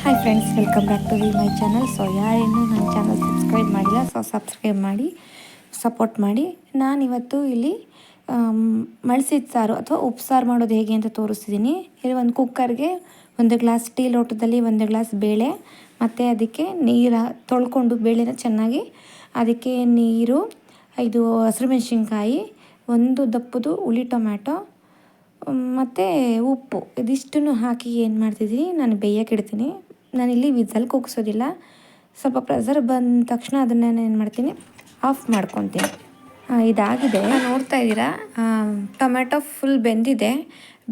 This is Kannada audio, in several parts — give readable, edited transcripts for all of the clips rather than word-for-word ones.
Hi friends, welcome back to my channel. So ಯಾರೇನು ನನ್ನ ಚಾನಲ್ ಸಬ್ಸ್ಕ್ರೈಬ್ ಮಾಡಿಲ್ಲ, ಸೊ ಸಬ್ಸ್ಕ್ರೈಬ್ ಮಾಡಿ ಸಪೋರ್ಟ್ ಮಾಡಿ. ನಾನಿವತ್ತು ಇಲ್ಲಿ ಮಳ್ಸಿದ ಸಾರು ಅಥವಾ ಉಪ್ಸಾರು ಮಾಡೋದು ಹೇಗೆ ಅಂತ ತೋರಿಸ್ತಿದ್ದೀನಿ. ಇಲ್ಲಿ ಒಂದು ಕುಕ್ಕರ್ಗೆ ಒಂದು ಗ್ಲಾಸ್ ಟೀ ಲೋಟದಲ್ಲಿ ಒಂದು ಗ್ಲಾಸ್ ಬೇಳೆ ಮತ್ತು ಅದಕ್ಕೆ ನೀರು ತೊಳ್ಕೊಂಡು ಬೇಳೆನ ಚೆನ್ನಾಗಿ ಅದಕ್ಕೆ ನೀರು, 5 ಹಸಿರುಮೆಣ್ಸಿನ್ಕಾಯಿ, 1 ದಪ್ಪದು ಹುಳಿ ಟೊಮ್ಯಾಟೊ ಮತ್ತು ಉಪ್ಪು ಇದಿಷ್ಟನ್ನು ಹಾಕಿ ಏನು ಮಾಡ್ತಿದ್ದೀನಿ, ನಾನು ಬೇಯಕ್ಕೆ ಇಡ್ತೀನಿ. ನಾನಿಲ್ಲಿ ವಿಸಲ್ ಕೂಗಿಸೋದಿಲ್ಲ. ಸ್ವಲ್ಪ ಪ್ರೆಷರ್ ಬಂದ ತಕ್ಷಣ ಅದನ್ನು ಏನು ಮಾಡ್ತೀನಿ, ಆಫ್ ಮಾಡ್ಕೊತೀನಿ. ಇದಾಗಿದೆ, ನೋಡ್ತಾ ಇದ್ದೀರಾ. ಟೊಮ್ಯಾಟೊ ಫುಲ್ ಬೆಂದಿದೆ,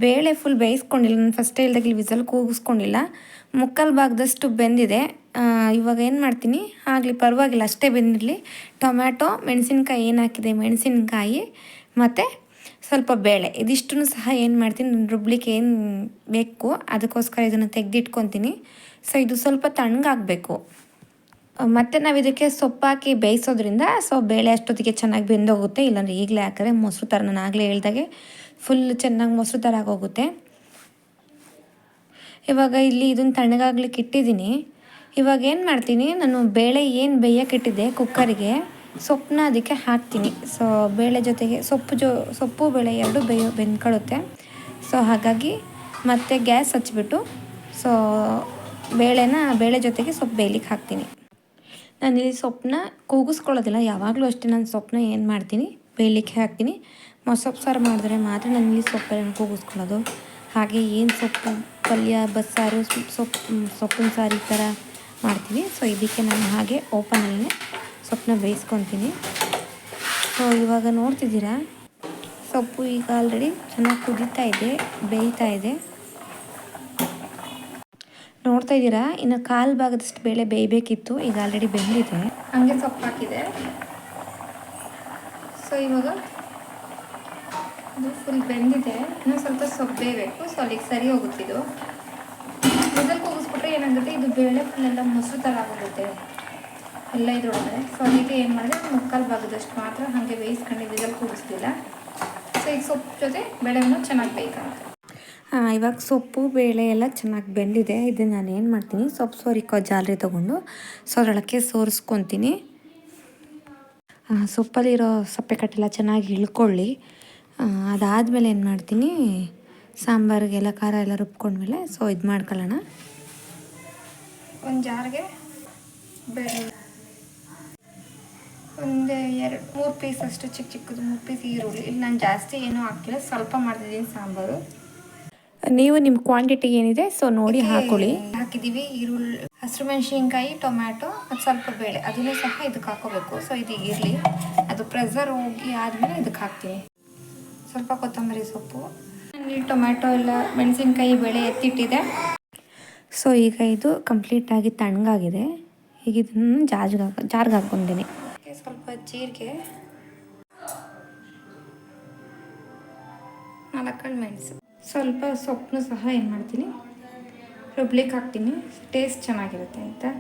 ಬೇಳೆ ಫುಲ್ ಬೇಯಿಸ್ಕೊಂಡಿಲ್ಲ. ನಾನು ಫಸ್ಟೇ ಹೇಳ್ದಾಗ ಇಲ್ಲಿ ವಿಸಲ್ ಕೂಗಿಸ್ಕೊಂಡಿಲ್ಲ. ಮುಕ್ಕಾಲು ಭಾಗದಷ್ಟು ಬೆಂದಿದೆ. ಇವಾಗ ಏನು ಮಾಡ್ತೀನಿ, ಆಗಲಿ ಪರವಾಗಿಲ್ಲ, ಅಷ್ಟೇ ಬೆಂದಿರಲಿ. ಟೊಮ್ಯಾಟೊ, ಮೆಣಸಿನ್ಕಾಯಿ ಏನು ಹಾಕಿದೆ, ಮೆಣಸಿನ್ಕಾಯಿ ಮತ್ತು ಸ್ವಲ್ಪ ಬೇಳೆ ಇದಿಷ್ಟನ್ನು ಸಹ ಏನು ಮಾಡ್ತೀನಿ, ರುಬ್ಲಿಕ್ಕೆ ಏನು ಬೇಕು ಅದಕ್ಕೋಸ್ಕರ ಇದನ್ನು ತೆಗೆದಿಟ್ಕೊತೀನಿ. ಸೊ ಇದು ಸ್ವಲ್ಪ ತಣ್ಣಗಾಗಬೇಕು. ಮತ್ತು ನಾವು ಇದಕ್ಕೆ ಸೊಪ್ಪು ಹಾಕಿ ಬೇಯಿಸೋದ್ರಿಂದ ಸೊ ಬೇಳೆ ಅಷ್ಟೊತ್ತಿಗೆ ಚೆನ್ನಾಗಿ ಬೆಂದೋಗುತ್ತೆ. ಇಲ್ಲಾಂದರೆ ಈಗಲೇ ಹಾಕಿದ್ರೆ ಮೊಸರು ಥರ, ನಾನು ಆಗಲೇ ಹೇಳ್ದಾಗೆ ಫುಲ್ ಚೆನ್ನಾಗಿ ಮೊಸರು ಥರ ಆಗೋಗುತ್ತೆ. ಇವಾಗ ಇಲ್ಲಿ ಇದನ್ನು ತಣ್ಣಗಾಗ್ಲಿಕ್ಕೆ ಇಟ್ಟಿದ್ದೀನಿ. ಇವಾಗ ಏನು ಮಾಡ್ತೀನಿ, ನಾನು ಬೇಳೆ ಏನು ಬೇಯಕ್ಕೆ ಇಟ್ಟಿದ್ದೆ ಕುಕ್ಕರಿಗೆ, ಸೊಪ್ಪನ್ನ ಅದಕ್ಕೆ ಹಾಕ್ತೀನಿ. ಸೊ ಬೇಳೆ ಜೊತೆಗೆ ಸೊಪ್ಪು ಬೇಳೆ ಎರಡು ಬೆಂದ್ಕೊಳ್ಳುತ್ತೆ. ಸೊ ಹಾಗಾಗಿ ಮತ್ತೆ ಗ್ಯಾಸ್ ಹಚ್ಬಿಟ್ಟು ಸೊ ಬೇಳೆ ಜೊತೆಗೆ ಸೊಪ್ಪು ಬೇಯಲಿಕ್ಕೆ ಹಾಕ್ತೀನಿ. ನಾನಿಲ್ಲಿ ಸೊಪ್ಪನ್ನ ಕೂಗಿಸ್ಕೊಳ್ಳೋದಿಲ್ಲ, ಯಾವಾಗಲೂ ಅಷ್ಟೇ. ನಾನು ಸೊಪ್ಪನ್ನ ಏನು ಮಾಡ್ತೀನಿ, ಬೇಯಲಿಕ್ಕೆ ಹಾಕ್ತೀನಿ. ಮೊಸೊಪ್ಪು ಸಾರು ಮಾಡಿದ್ರೆ ಮಾತ್ರ ನಾನಿಲ್ಲಿ ಸೊಪ್ಪೆಲ್ಲ ಕೂಗಿಸ್ಕೊಳ್ಳೋದು. ಹಾಗೆ ಏನು ಸೊಪ್ಪು ಪಲ್ಯ, ಬಸ್ಸಾರು, ಸೊಪ್ಪಿನ ಸಾರು ಈ ಥರ ಮಾಡ್ತೀವಿ. ಸೊ ಇದಕ್ಕೆ ನಾನು ಹಾಗೆ ಓಪನಲ್ಲೇ ಸೊಪ್ಪನ್ನ ಬೇಯಿಸ್ಕೊತೀನಿ. ಸೊ ಇವಾಗ ನೋಡ್ತಿದ್ದೀರಾ, ಸೊಪ್ಪು ಈಗ ಆಲ್ರೆಡಿ ಚೆನ್ನಾಗಿ ಕುದೀತಾ ಇದೆ, ಬೇಯ್ತಾ ಇದೆ. ನೋಡ್ತಾ ಇದ್ದೀರಾ, ಇನ್ನು ಕಾಲು ಭಾಗದಷ್ಟು ಬೇಳೆ ಬೇಯಬೇಕಿತ್ತು, ಈಗ ಆಲ್ರೆಡಿ ಬೆಂದಿದೆ. ಹಂಗೆ ಸೊಪ್ಪು ಹಾಕಿದೆ. ಸೊ ಇವಾಗ ಇದು ಫುಲ್ ಬೆಂದಿದೆ, ಇನ್ನೂ ಸ್ವಲ್ಪ ಸೊಪ್ಪು ಬೇಯಬೇಕು. ಸೊ ಅಲ್ಲಿಗೆ ಸರಿ ಹೋಗುತ್ತಿದ್ದು ಮೊದಲು ಕೂಗಿಸ್ಬಿಟ್ರೆ ಏನಾಗುತ್ತೆ, ಇದು ಬೇಳೆ ಫುಲ್ಲೆಲ್ಲ ಮೊಸರು ಥರ ಆಗೋಗುತ್ತೆ ಎಲ್ಲ ಇದ್ರೊಳಗೆ. ಸೊ ಅದಕ್ಕೆ ಏನು ಮಾಡಿದೆ, ಮುಕ್ಕಾಲು ಭಾಗದಷ್ಟು ಮಾತ್ರ ಹಾಗೆ ಬೇಯಿಸ್ಕೊಂಡು ವಿಸಲ್ ಕೂಗಿಸ್ತಿಲ್ಲ. ಸೊ ಈಗ ಸೊಪ್ಪು ಜೊತೆ ಬೇಳೆನೂ ಚೆನ್ನಾಗಿ ಬೇಯ್ತಾಗುತ್ತೆ. ಇವಾಗ ಸೊಪ್ಪು ಬೇಳೆ ಎಲ್ಲ ಚೆನ್ನಾಗಿ ಬೆಂದಿದೆ. ಇದನ್ನು ನಾನು ಏನು ಮಾಡ್ತೀನಿ, ಸೊಪ್ಪು ಸೋರಿಕೋ ಜಾಲರಿ ತೊಗೊಂಡು ಸೊ ಅದರೊಳಕ್ಕೆ ಸೋರಿಸ್ಕೊತೀನಿ. ಸೊಪ್ಪಲ್ಲಿರೋ ಸಪ್ಪೆ ಕಟ್ಟೆಲ್ಲ ಚೆನ್ನಾಗಿ ಇಳ್ಕೊಳ್ಳಿ. ಅದಾದಮೇಲೆ ಏನು ಮಾಡ್ತೀನಿ, ಸಾಂಬಾರಿಗೆಲ್ಲ ಖಾರ ಎಲ್ಲ ರುಬ್ಕೊಂಡ್ಮೇಲೆ ಸೊ ಇದು ಮಾಡ್ಕೊಳ್ಳೋಣ. ಒಂದು ಜಾರಿಗೆ ಬೇಳೆ ಒಂದು 2-3 ಪೀಸ್ ಅಷ್ಟು ಚಿಕ್ಕದು 3 ಪೀಸ್ ಈರುಳ್ಳಿ. ಇಲ್ಲಿ ನಾನು ಜಾಸ್ತಿ ಏನೂ ಹಾಕ್ತಿಲ್ಲ, ಸ್ವಲ್ಪ ಮಾಡ್ತಿದ್ದೀನಿ ಸಾಂಬಾರು. ನೀವು ನಿಮ್ಮ ಕ್ವಾಂಟಿಟಿ ಏನಿದೆ ಸೊ ನೋಡಿ ಹಾಕೊಳ್ಳಿ. ಹಾಕಿದ್ದೀವಿ ಈರುಳ್ಳಿ, ಹಸಿರು ಮೆಣಸಿನ್ಕಾಯಿ, ಟೊಮ್ಯಾಟೊ ಮತ್ತು ಸ್ವಲ್ಪ ಬೇಳೆ, ಅದನ್ನು ಸಹ ಇದಕ್ಕೆ ಹಾಕೋಬೇಕು. ಸೊ ಇದು ಇರಲಿ, ಅದು ಪ್ರೆಷರ್ ಹೋಗಿ ಆದಮೇಲೆ ಇದಕ್ಕೆ ಹಾಕ್ತೀನಿ. ಸ್ವಲ್ಪ ಕೊತ್ತಂಬರಿ ಸೊಪ್ಪು, ಇಲ್ಲಿ ಟೊಮ್ಯಾಟೊ ಎಲ್ಲ, ಮೆಣಸಿನ್ಕಾಯಿ, ಬೇಳೆ ಎತ್ತಿಟ್ಟಿದೆ. ಸೊ ಈಗ ಇದು ಕಂಪ್ಲೀಟಾಗಿ ತಣ್ಣಗಾಗಿದೆ. ಈಗ ಇದನ್ನು ಜಾರ್ಗೆ ಹಾಕ್ಕೊಂತೀನಿ. ಸ್ವಲ್ಪ ಜೀರಿಗೆ, 4 ಮೆಣಸು, ಸ್ವಲ್ಪ ಸೊಪ್ಪನ್ನು ಸಹ ಏನು ಮಾಡ್ತೀನಿ, ರುಬ್ಲಿಕ್ಕೆ ಹಾಕ್ತೀನಿ. ಟೇಸ್ಟ್ ಚೆನ್ನಾಗಿರುತ್ತೆ ಆಯಿತಾ.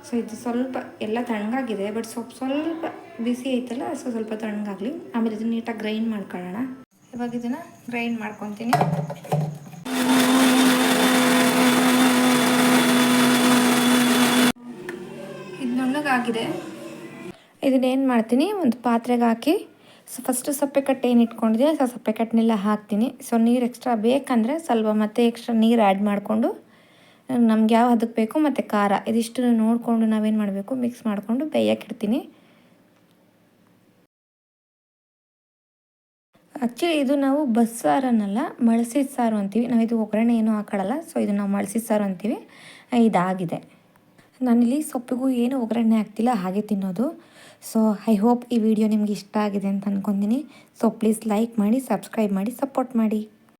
ಸೊ ಇದು ಸ್ವಲ್ಪ ಎಲ್ಲ ತಣ್ಣಗಾಗಿದೆ, ಬಟ್ ಸೊಪ್ಪು ಸ್ವಲ್ಪ ಬಿಸಿ ಐತಲ್ಲ, ಸೊ ಸ್ವಲ್ಪ ತಣ್ಣಗಾಗಲಿ. ಆಮೇಲೆ ಇದನ್ನು ನೀಟಾಗಿ ಗ್ರೈಂಡ್ ಮಾಡ್ಕೊಳ್ಳೋಣ. ಇವಾಗ ಇದನ್ನು ಗ್ರೈಂಡ್ ಮಾಡ್ಕೊತೀನಿ. ಇದು ನುಣ್ಣಗಾಗಿದೆ. ಇದನ್ನೇನು ಮಾಡ್ತೀನಿ, ಒಂದು ಪಾತ್ರೆಗೆ ಹಾಕಿ ಫಸ್ಟು ಸಪ್ಪೆಕಟ್ಟೆ ಏನು ಇಟ್ಕೊಂಡಿದೆ ಸೊ ಸಪ್ಪೆಕಟ್ಟನ್ನೆಲ್ಲ ಹಾಕ್ತೀನಿ. ಸೊ ನೀರು ಎಕ್ಸ್ಟ್ರಾ ಬೇಕಂದರೆ ಸ್ವಲ್ಪ ಮತ್ತೆ ಎಕ್ಸ್ಟ್ರಾ ನೀರು ಆ್ಯಡ್ ಮಾಡಿಕೊಂಡು ನಮ್ಗೆ ಯಾವ ಹದಕ್ಕೆ ಬೇಕು ಮತ್ತು ಖಾರ ಇದಿಷ್ಟು ನೋಡಿಕೊಂಡು ನಾವೇನು ಮಾಡಬೇಕು, ಮಿಕ್ಸ್ ಮಾಡಿಕೊಂಡು ಬೇಯಕ್ಕೆ ಇಡ್ತೀನಿ. ಆ್ಯಕ್ಚುಲಿ ಇದು ನಾವು ಬಸ್ಸಾರನ್ನೆಲ್ಲ ಮಳ್ಸಿದ ಸಾರು ಅಂತೀವಿ ನಾವು. ಇದು ಒಗ್ಗರಣೆ ಏನೂ ಹಾಕೊಳ್ಳಲ್ಲ. ಸೊ ಇದು ನಾವು ಮಳ್ಸಿದ ಸಾರು ಅಂತೀವಿ. ಇದಾಗಿದೆ. ನಾನಿಲ್ಲಿ ಸೊಪ್ಪಿಗೂ ಏನು ಒಗ್ಗರಣೆ ಹಾಕ್ತಿಲ್ಲ, ಹಾಗೆ ತಿನ್ನೋದು. ಸೊ ಐ ಹೋಪ್ ಈ ವಿಡಿಯೋ ನಿಮ್ಗೆ ಇಷ್ಟ ಆಗಿದೆ ಅಂತ ಅಂದ್ಕೊತೀನಿ. ಸೊ ಪ್ಲೀಸ್ ಲೈಕ್ ಮಾಡಿ, ಸಬ್ಸ್ಕ್ರೈಬ್ ಮಾಡಿ, ಸಪೋರ್ಟ್ ಮಾಡಿ.